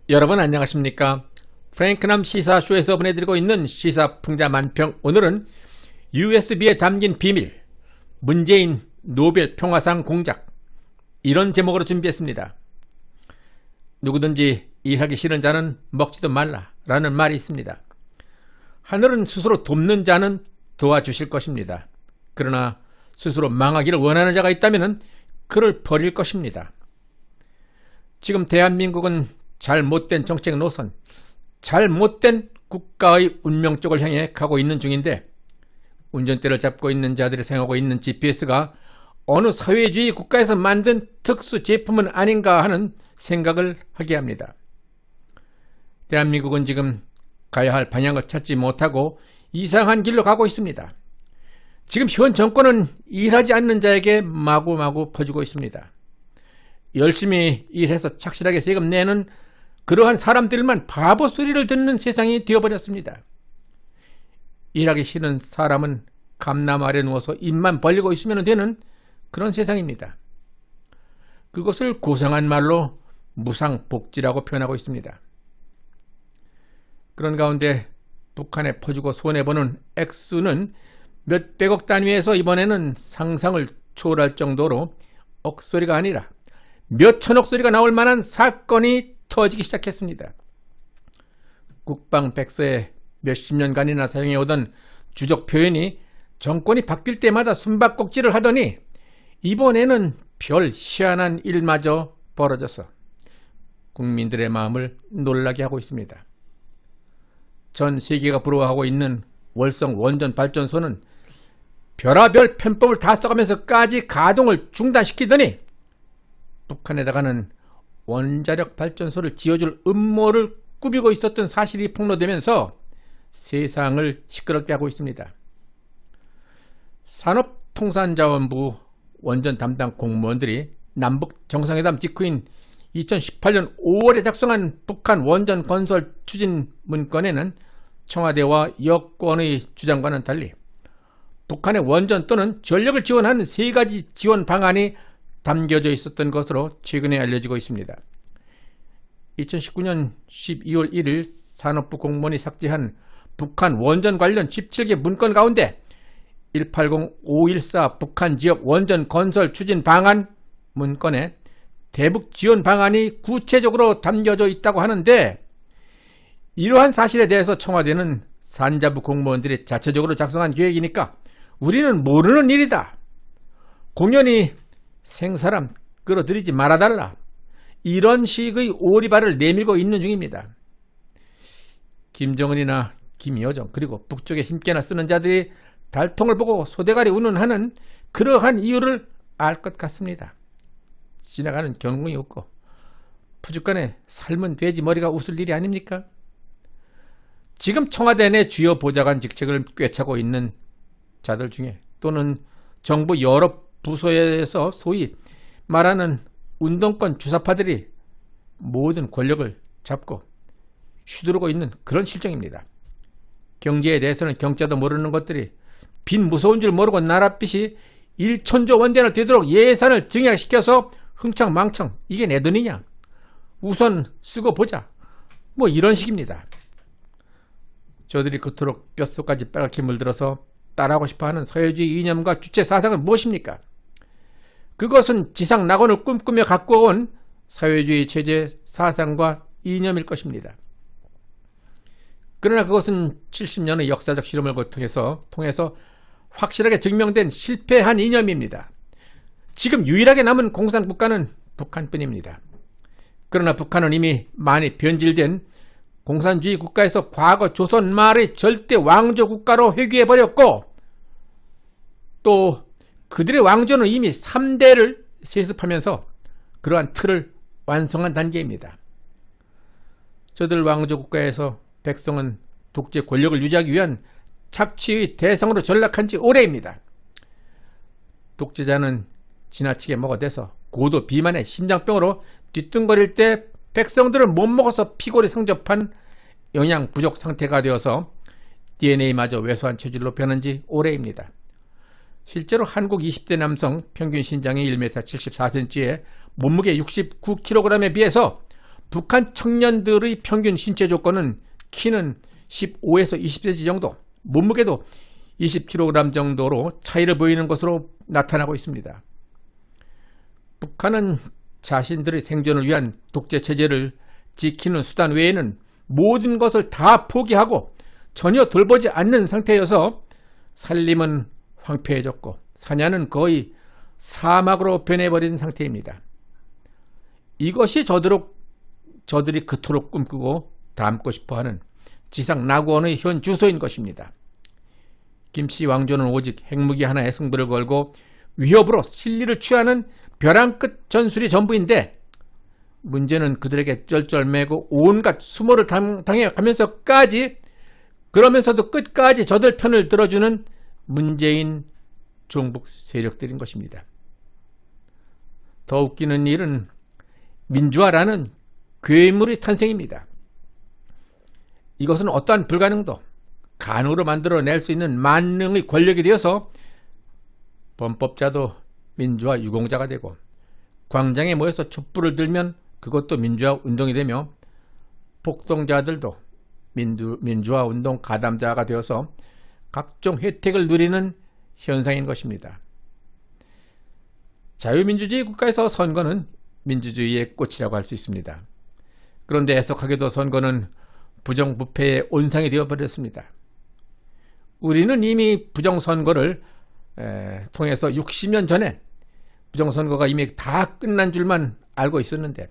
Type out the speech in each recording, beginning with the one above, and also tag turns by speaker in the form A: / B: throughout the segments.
A: 여러분 안녕하십니까? 프랭크남 시사쇼에서 보내드리고 있는 시사풍자 만평. 오늘은 USB에 담긴 비밀, 문재인 노벨 평화상 공작, 이런 제목으로 준비했습니다. 누구든지 일하기 싫은 자는 먹지도 말라라는 말이 있습니다. 하늘은 스스로 돕는 자는 도와주실 것입니다. 그러나 스스로 망하기를 원하는 자가 있다면 그를 버릴 것입니다. 지금 대한민국은 잘못된 정책 노선, 잘못된 국가의 운명 쪽을 향해 가고 있는 중인데, 운전대를 잡고 있는 자들이 사용하고 있는 GPS가 어느 사회주의 국가에서 만든 특수 제품은 아닌가 하는 생각을 하게 합니다. 대한민국은 지금 가야 할 방향을 찾지 못하고 이상한 길로 가고 있습니다. 지금 현 정권은 일하지 않는 자에게 마구마구 퍼주고 있습니다. 열심히 일해서 착실하게 세금 내는 그러한 사람들만 바보 소리를 듣는 세상이 되어버렸습니다. 일하기 싫은 사람은 감나무 아래 누워서 입만 벌리고 있으면 되는 그런 세상입니다. 그것을 고상한 말로 무상복지라고 표현하고 있습니다. 그런 가운데 북한에 퍼주고 손해보는 액수는 몇백억 단위에서 이번에는 상상을 초월할 정도로 억소리가 아니라 몇천억 소리가 나올 만한 사건이 터지기 시작했습니다. 국방백서에 몇십 년간이나 사용해오던 주적 표현이 정권이 바뀔 때마다 숨바꼭질을 하더니 이번에는 별 희한한 일마저 벌어져서 국민들의 마음을 놀라게 하고 있습니다. 전 세계가 부러워하고 있는 월성 원전 발전소는 별하별 편법을 다 써가면서까지 가동을 중단시키더니 북한에다가는 원자력 발전소를 지어줄 음모를 꾸미고 있었던 사실이 폭로되면서 세상을 시끄럽게 하고 있습니다. 산업통상자원부 원전 담당 공무원들이 남북 정상회담 직후인 2018년 5월에 작성한 북한 원전 건설 추진 문건에는 청와대와 여권의 주장과는 달리 북한의 원전 또는 전력을 지원하는 세 가지 지원 방안이 담겨져 있었던 것으로 최근에 알려지고 있습니다. 2019년 12월 1일 산업부 공무원이 삭제한 북한 원전 관련 17개 문건 가운데 180514 북한 지역 원전 건설 추진 방안 문건에 대북 지원 방안이 구체적으로 담겨져 있다고 하는데, 이러한 사실에 대해서 청와대는 산자부 공무원들이 자체적으로 작성한 계획이니까 우리는 모르는 일이다, 공연히 생사람 끌어들이지 말아달라, 이런 식의 오리발을 내밀고 있는 중입니다. 김정은이나 김여정 그리고 북쪽에 힘께나 쓰는 자들이 달통을 보고 소대가리 운운하는 그러한 이유를 알 것 같습니다. 지나가는 경궁이 없고 푸죽간에 삶은 돼지 머리가 웃을 일이 아닙니까? 지금 청와대 내 주요 보좌관 직책을 꿰차고 있는 자들 중에, 또는 정부 여러 부서에서 소위 말하는 운동권 주사파들이 모든 권력을 잡고 휘두르고 있는 그런 실정입니다. 경제에 대해서는 경자도 모르는 것들이 빚 무서운 줄 모르고 나랏빚이 1천조 원대나 되도록 예산을 증액시켜서 흥청망청 이게 내 돈이냐, 우선 쓰고 보자, 뭐 이런 식입니다. 저들이 그토록 뼛속까지 빨갛게 물들어서 따라하고 싶어하는 사회주의 이념과 주체 사상은 무엇입니까? 그것은 지상 낙원을 꿈꾸며 갖고 온 사회주의 체제 사상과 이념일 것입니다. 그러나 그것은 70년의 역사적 실험을 통해서 확실하게 증명된 실패한 이념입니다. 지금 유일하게 남은 공산국가는 북한뿐입니다. 그러나 북한은 이미 많이 변질된 공산주의 국가에서 과거 조선 말의 절대 왕조 국가로 회귀해버렸고, 또 그들의 왕조는 이미 3대를 세습하면서 그러한 틀을 완성한 단계입니다. 저들 왕조 국가에서 백성은 독재 권력을 유지하기 위한 착취의 대상으로 전락한 지 오래입니다. 독재자는 지나치게 먹어대서 고도 비만의 심장병으로 뒤뚱거릴 때 백성들은 못 먹어서 피골이 상접한 영양 부족 상태가 되어서 DNA마저 왜소한 체질로 변한 지 오래입니다. 실제로 한국 20대 남성 평균 신장이 1m 74cm에 몸무게 69kg에 비해서 북한 청년들의 평균 신체 조건은 키는 15에서 20cm 정도, 몸무게도 20kg 정도로 차이를 보이는 것으로 나타나고 있습니다. 북한은 자신들의 생존을 위한 독재 체제를 지키는 수단 외에는 모든 것을 다 포기하고 전혀 돌보지 않는 상태여서 산림은 황폐해졌고 사냐는 거의 사막으로 변해버린 상태입니다. 이것이 저들이 그토록 꿈꾸고 담고 싶어하는 지상 낙원의 현 주소인 것입니다. 김씨 왕조는 오직 핵무기 하나에 승부를 걸고 위협으로 실리를 취하는 벼랑 끝 전술이 전부인데, 문제는 그들에게 쩔쩔매고 온갖 수모를 당해가면서까지, 그러면서도 끝까지 저들 편을 들어주는 문재인 종북 세력들인 것입니다. 더 웃기는 일은 민주화라는 괴물의 탄생입니다. 이것은 어떠한 불가능도 간으로 만들어낼 수 있는 만능의 권력이 되어서 범법자도 민주화 유공자가 되고, 광장에 모여서 촛불을 들면 그것도 민주화 운동이 되며, 폭동자들도 민주화 운동 가담자가 되어서 각종 혜택을 누리는 현상인 것입니다. 자유민주주의 국가에서 선거는 민주주의의 꽃이라고 할 수 있습니다. 그런데 애석하게도 선거는 부정부패의 온상이 되어버렸습니다. 우리는 이미 부정선거를 통해서 60년 전에 부정선거가 이미 다 끝난 줄만 알고 있었는데,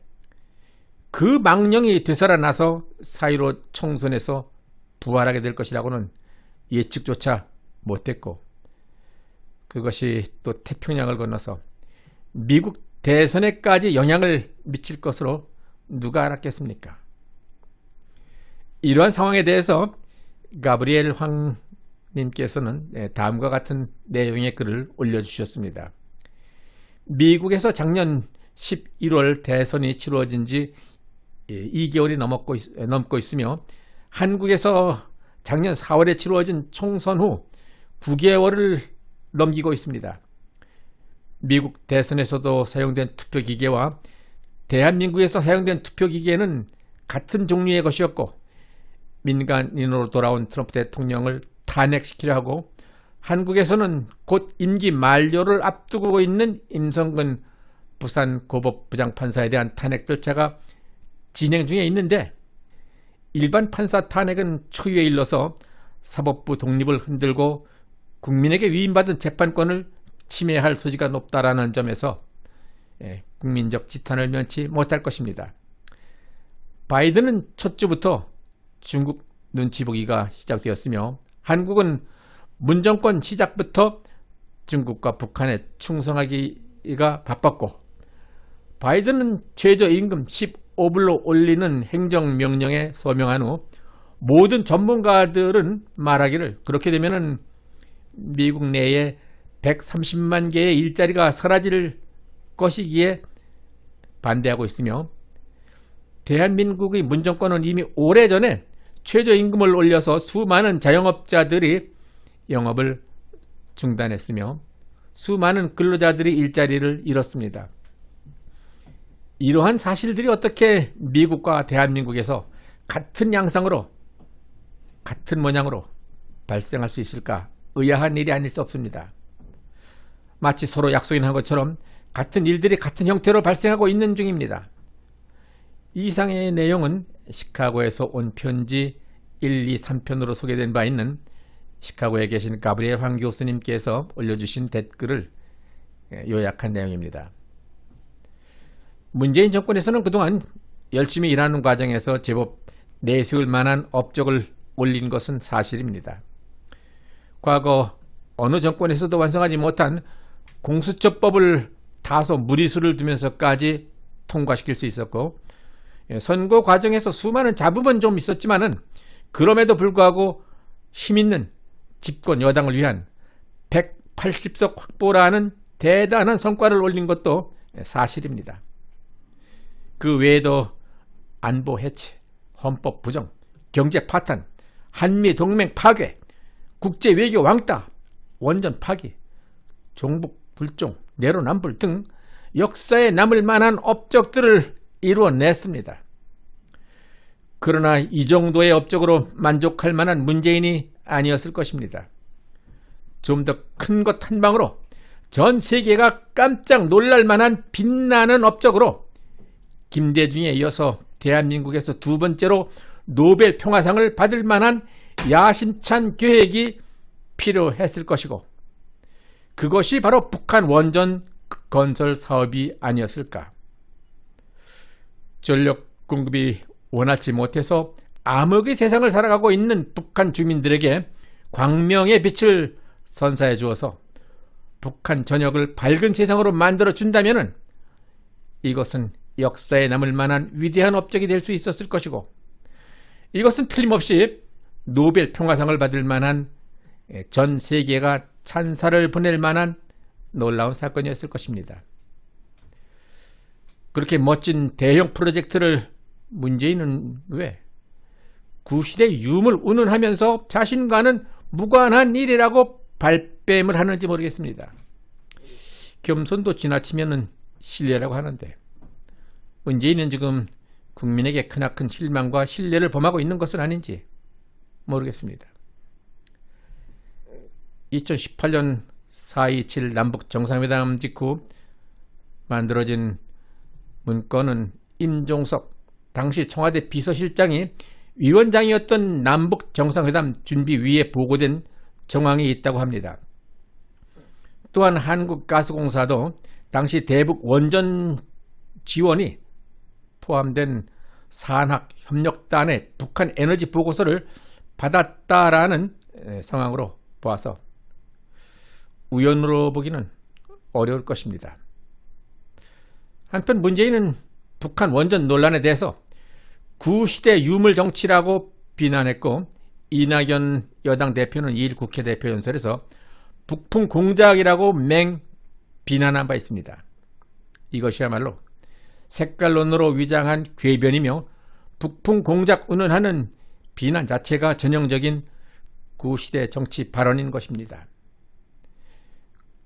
A: 그 망령이 되살아나서 4.15 총선에서 부활하게 될 것이라고는 예측조차 못했고, 그것이 또 태평양을 건너서 미국 대선에까지 영향을 미칠 것으로 누가 알았겠습니까? 이러한 상황에 대해서 가브리엘 황님께서는 다음과 같은 내용의 글을 올려주셨습니다. 미국에서 작년 11월 대선이 치루어진 지 2개월이 넘고 있으며, 한국에서 작년 4월에 치루어진 총선 후 9개월을 넘기고 있습니다. 미국 대선에서도 사용된 투표기계와 대한민국에서 사용된 투표기계는 같은 종류의 것이었고, 민간인으로 돌아온 트럼프 대통령을 탄핵시키려 하고, 한국에서는 곧 임기 만료를 앞두고 있는 임성근 부산고법 부장판사에 대한 탄핵 절차가 진행 중에 있는데, 일반 판사 탄핵은 초유에 일러서 사법부 독립을 흔들고 국민에게 위임받은 재판권을 침해할 소지가 높다라는 점에서 국민적 지탄을 면치 못할 것입니다. 바이든은 첫 주부터 중국 눈치 보기가 시작되었으며, 한국은 문정권 시작부터 중국과 북한에 충성하기가 바빴고, 바이든은 최저임금 15불로 올리는 행정명령에 서명한 후 모든 전문가들은 말하기를 그렇게 되면은 미국 내에 130만 개의 일자리가 사라질 것이기에 반대하고 있으며, 대한민국의 문정권은 이미 오래전에 최저임금을 올려서 수많은 자영업자들이 영업을 중단했으며 수많은 근로자들이 일자리를 잃었습니다. 이러한 사실들이 어떻게 미국과 대한민국에서 같은 양상으로, 같은 모양으로 발생할 수 있을까? 의아한 일이 아닐 수 없습니다. 마치 서로 약속이 난 것처럼 같은 일들이 같은 형태로 발생하고 있는 중입니다. 이상의 내용은 시카고에서 온 편지 1, 2, 3편으로 소개된 바 있는 시카고에 계신 가브리엘 황 교수님께서 올려주신 댓글을 요약한 내용입니다. 문재인 정권에서는 그동안 열심히 일하는 과정에서 제법 내세울 만한 업적을 올린 것은 사실입니다. 과거 어느 정권에서도 완성하지 못한 공수처법을 다소 무리수를 두면서까지 통과시킬 수 있었고, 선거 과정에서 수많은 잡음은 좀 있었지만은 그럼에도 불구하고 힘있는 집권 여당을 위한 180석 확보라는 대단한 성과를 올린 것도 사실입니다. 그 외에도 안보 해체, 헌법 부정, 경제 파탄, 한미 동맹 파괴, 국제 외교 왕따, 원전 파기, 종북 불종, 내로남불 등 역사에 남을 만한 업적들을 이루어냈습니다. 그러나 이 정도의 업적으로 만족할 만한 문재인이 아니었을 것입니다. 좀 더 큰 것 한 방으로 전 세계가 깜짝 놀랄 만한 빛나는 업적으로 김대중에 이어서 대한민국에서 두 번째로 노벨 평화상을 받을 만한 야심찬 계획이 필요했을 것이고, 그것이 바로 북한 원전 건설 사업이 아니었을까. 전력 공급이 원활치 못해서 암흑의 세상을 살아가고 있는 북한 주민들에게 광명의 빛을 선사해 주어서 북한 전역을 밝은 세상으로 만들어 준다면 이것은 역사에 남을 만한 위대한 업적이 될 수 있었을 것이고, 이것은 틀림없이 노벨 평화상을 받을 만한, 전 세계가 찬사를 보낼 만한 놀라운 사건이었을 것입니다. 그렇게 멋진 대형 프로젝트를 문재인은 왜 구실의 유물 운운하면서 자신과는 무관한 일이라고 발뺌을 하는지 모르겠습니다. 겸손도 지나치면 신뢰라고 하는데, 문재인은 지금 국민에게 크나큰 실망과 신뢰를 범하고 있는 것은 아닌지 모르겠습니다. 2018년 4.27 남북 정상회담 직후 만들어진 문건은 임종석 당시 청와대 비서실장이 위원장이었던 남북 정상회담 준비위에 보고된 정황이 있다고 합니다. 또한 한국가스공사도 당시 대북 원전 지원이 포함된 산학협력단의 북한 에너지 보고서를 받았다라는 상황으로 보아서 우연으로 보기는 어려울 것입니다. 한편 문재인은 북한 원전 논란에 대해서 구시대 유물 정치라고 비난했고, 이낙연 여당 대표는 2일 국회 대표 연설에서 북풍 공작이라고 맹 비난한 바 있습니다. 이것이야말로 색깔론으로 위장한 궤변이며 북풍 공작 운운하는 비난 자체가 전형적인 구시대 정치 발언인 것입니다.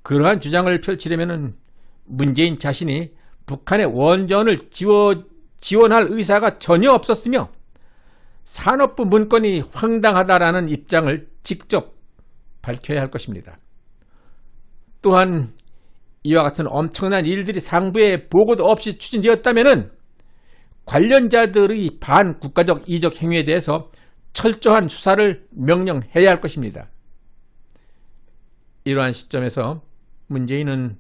A: 그러한 주장을 펼치려면 문재인 자신이 북한의 원전을 지원할 의사가 전혀 없었으며 산업부 문건이 황당하다라는 입장을 직접 밝혀야 할 것입니다. 또한 이와 같은 엄청난 일들이 상부에 보고도 없이 추진되었다면 관련자들의 반국가적 이적 행위에 대해서 철저한 수사를 명령해야 할 것입니다. 이러한 시점에서 문재인은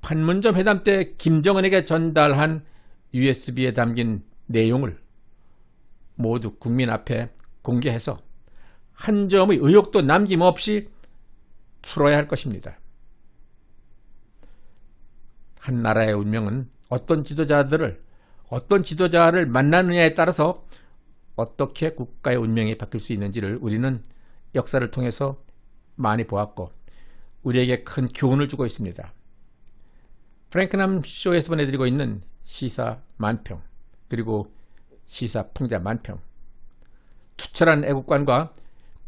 A: 판문점 회담 때 김정은에게 전달한 USB에 담긴 내용을 모두 국민 앞에 공개해서 한 점의 의혹도 남김없이 풀어야 할 것입니다. 한 나라의 운명은 어떤 지도자를 만나느냐에 따라서 어떻게 국가의 운명이 바뀔 수 있는지를 우리는 역사를 통해서 많이 보았고 우리에게 큰 교훈을 주고 있습니다. 프랭크남 쇼에서 보내드리고 있는 시사 만평, 그리고 시사 풍자 만평, 투철한 애국관과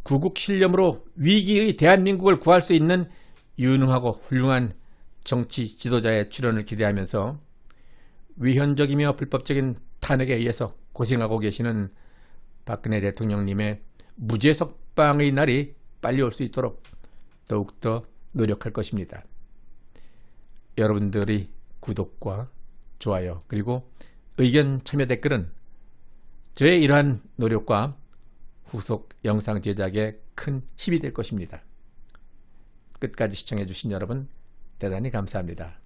A: 구국신념으로 위기의 대한민국을 구할 수 있는 유능하고 훌륭한 정치 지도자의 출연을 기대하면서 위헌적이며 불법적인 탄핵에 의해서 고생하고 계시는 박근혜 대통령님의 무죄 석방의 날이 빨리 올 수 있도록 더욱더 노력할 것입니다. 여러분들의 구독과 좋아요 그리고 의견 참여 댓글은 저의 이러한 노력과 후속 영상 제작에 큰 힘이 될 것입니다. 끝까지 시청해 주신 여러분 대단히 감사합니다.